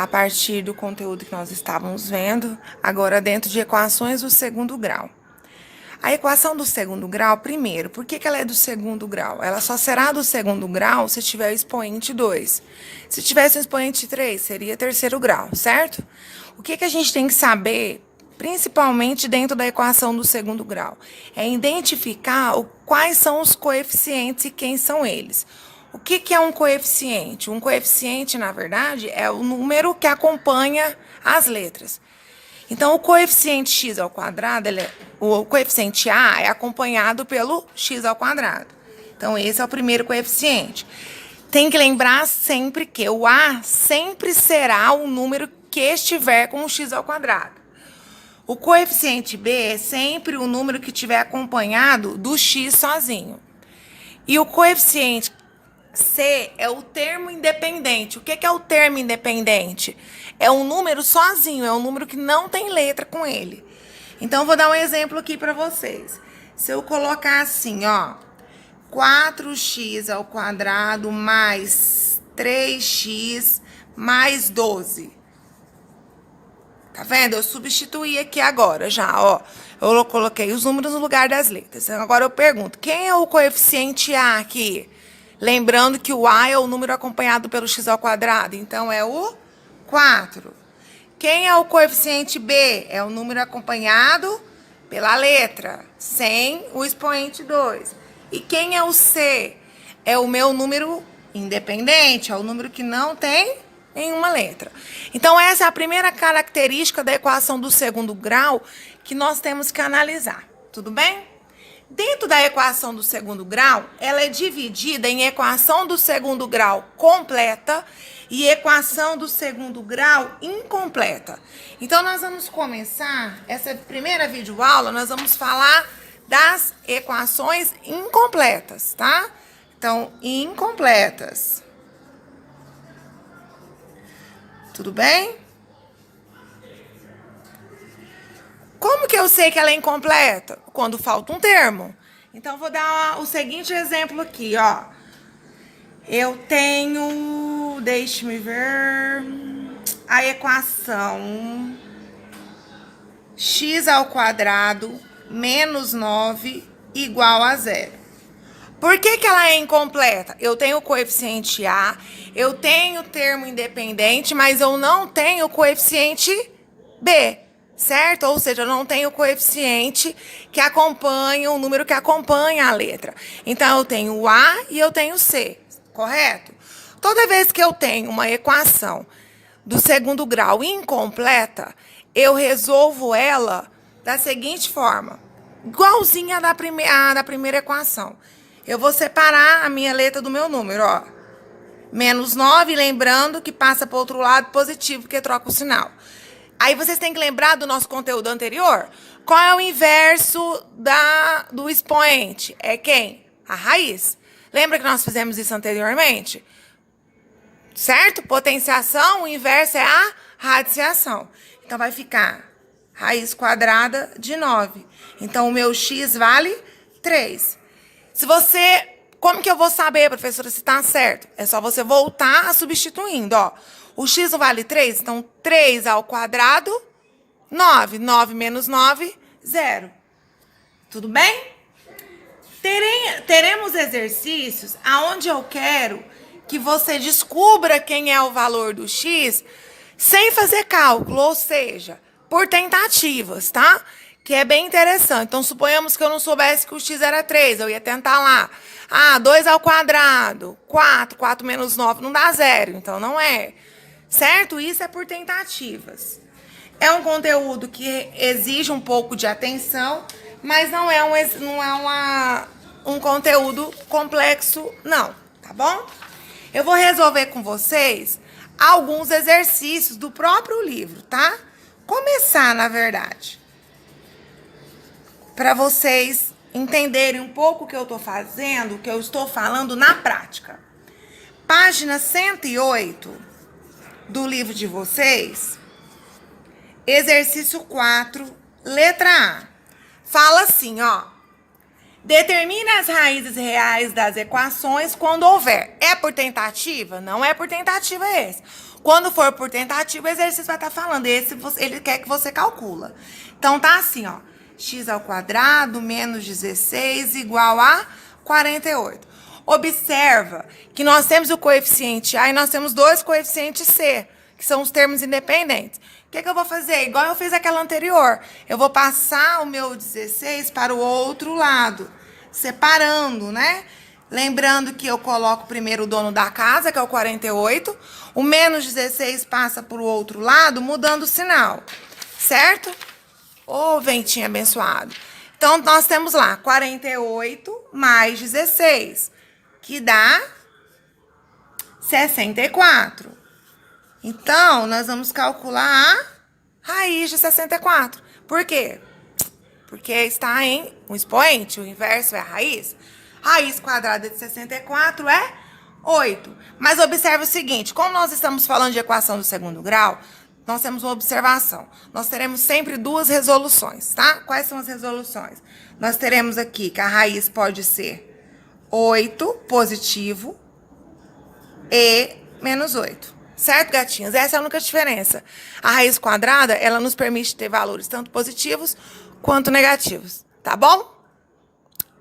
a partir do conteúdo que nós estávamos vendo, agora dentro de equações do segundo grau. A equação do segundo grau, primeiro, por que ela é do segundo grau? Ela só será do segundo grau se tiver o expoente 2. Se tivesse o expoente 3, seria terceiro grau, certo? O que a gente tem que saber, principalmente dentro da equação do segundo grau? É identificar quais são os coeficientes e quem são eles. O que é um coeficiente? Um coeficiente, na verdade, é o número que acompanha as letras. Então, o coeficiente x ao quadrado, o coeficiente a é acompanhado pelo x ao quadrado. Então, esse é o primeiro coeficiente. Tem que lembrar sempre que o a sempre será o número que estiver com o x ao quadrado. O coeficiente b é sempre o número que estiver acompanhado do x sozinho. E o coeficiente c é o termo independente. O que é o termo independente? É um número sozinho, é um número que não tem letra com ele. Então, eu vou dar um exemplo aqui para vocês. Se eu colocar assim, ó, 4x ao quadrado mais 3x mais 12. Tá vendo? Eu substituí aqui agora já, ó. Eu coloquei os números no lugar das letras. Agora eu pergunto, quem é o coeficiente a aqui? Lembrando que o a é o número acompanhado pelo x ao quadrado, então é o 4. Quem é o coeficiente b? É o número acompanhado pela letra, sem o expoente 2. E quem é o c? É o meu número independente, é o número que não tem nenhuma letra. Então, essa é a primeira característica da equação do segundo grau que nós temos que analisar. Tudo bem? Dentro da equação do segundo grau, ela é dividida em equação do segundo grau completa e equação do segundo grau incompleta. Então, nós vamos começar, essa primeira videoaula, nós vamos falar das equações incompletas, tá? Então, incompletas. Tudo bem? Como que eu sei que ela é incompleta? Quando falta um termo. Então, vou dar o seguinte exemplo aqui, ó. Eu tenho, deixe-me ver, a equação x ao quadrado menos 9 igual a 0. Por que ela é incompleta? Eu tenho o coeficiente a, eu tenho o termo independente, mas eu não tenho o coeficiente b. Certo? Ou seja, eu não tenho o coeficiente que acompanha, o número que acompanha a letra. Então, eu tenho o A e eu tenho o C, correto? Toda vez que eu tenho uma equação do segundo grau incompleta, eu resolvo ela da seguinte forma, igualzinha da primeira equação. Eu vou separar a minha letra do meu número, ó. Menos 9, lembrando que passa para o outro lado positivo, porque troca o sinal. Aí vocês têm que lembrar do nosso conteúdo anterior. Qual é o inverso do expoente? É quem? A raiz. Lembra que nós fizemos isso anteriormente? Certo? Potenciação, o inverso é a radiciação. Então, vai ficar raiz quadrada de 9. Então, o meu x vale 3. Como que eu vou saber, professora, se está certo? É só você voltar substituindo, ó. O x não vale 3, então 3 ao quadrado, 9. 9 menos 9, 0. Tudo bem? Teremos exercícios onde eu quero que você descubra quem é o valor do x sem fazer cálculo, ou seja, por tentativas, tá? Que é bem interessante. Então, suponhamos que eu não soubesse que o x era 3, eu ia tentar lá. 2 ao quadrado, 4, 4 menos 9 não dá 0, então não é. Certo? Isso é por tentativas. É um conteúdo que exige um pouco de atenção, mas não é um conteúdo complexo, não. Tá bom? Eu vou resolver com vocês alguns exercícios do próprio livro, tá? Começar, na verdade, para vocês entenderem um pouco o que eu estou fazendo, o que eu estou falando na prática. Página 108 do livro de vocês, exercício 4, letra A. Fala assim, ó. Determine as raízes reais das equações quando houver. É por tentativa? Não é por tentativa esse. Quando for por tentativa, o exercício vai estar falando. Ele quer que você calcula. Então, tá assim, ó. X ao quadrado menos 16 igual a 48. Observa que nós temos o coeficiente A e nós temos dois coeficientes C, que são os termos independentes. O que eu vou fazer? Igual eu fiz aquela anterior. Eu vou passar o meu 16 para o outro lado, separando, né? Lembrando que eu coloco primeiro o dono da casa, que é o 48. O menos 16 passa para o outro lado, mudando o sinal. Certo? Ô, ventinho abençoado. Então, nós temos lá 48 mais 16, que dá 64. Então, nós vamos calcular a raiz de 64. Por quê? Porque está em um expoente, o inverso é a raiz. Raiz quadrada de 64 é 8. Mas observe o seguinte, como nós estamos falando de equação do segundo grau, nós temos uma observação. Nós teremos sempre duas resoluções, tá? Quais são as resoluções? Nós teremos aqui que a raiz pode ser 8 positivo e menos 8. Certo, gatinhas? Essa é a única diferença. A raiz quadrada, ela nos permite ter valores tanto positivos quanto negativos, tá bom?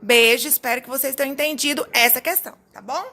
Beijo, espero que vocês tenham entendido essa questão, tá bom?